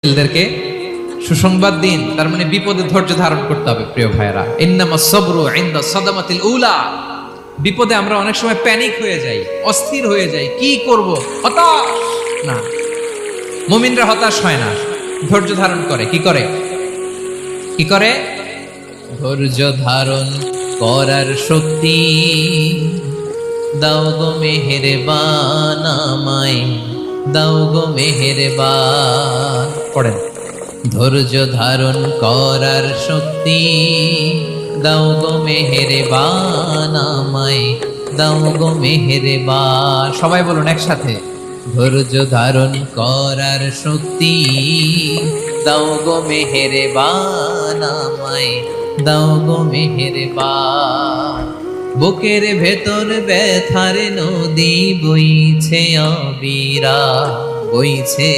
ছেলেদেরকে সুসংবাদ দিন, তার মানে বিপদে ধৈর্য ধারণ করতে হবে। প্রিয় ভাইরা, ইন্নামাস সাবরু ইনদা সাদামাতিল উলা। বিপদে আমরা অনেক সময় প্যানিক হয়ে যাই, অস্থির হয়ে যাই, কি করব, হতাশ। না, মুমিনরা হতাশ হয় না, ধৈর্য ধারণ করে। কি করে? কি করে? ধৈর্য ধারণ করার শক্তি দাও গো মেহেরবান আমায়, দাও গো মেহেরবান। পড়েন, ধৈর্য ধারণ করার শক্তি দাও গো মেহেরবান আমায়, দাও গো মেহেরবান। সবাই বলুন একসাথে, ধৈর্য ধারণ করার শক্তি দাও গো মেহেরবান আমায়, দাও গো মেহেরবান। বুকের ভেতর ব্যথার নদী বইছে অবিরা, বইছে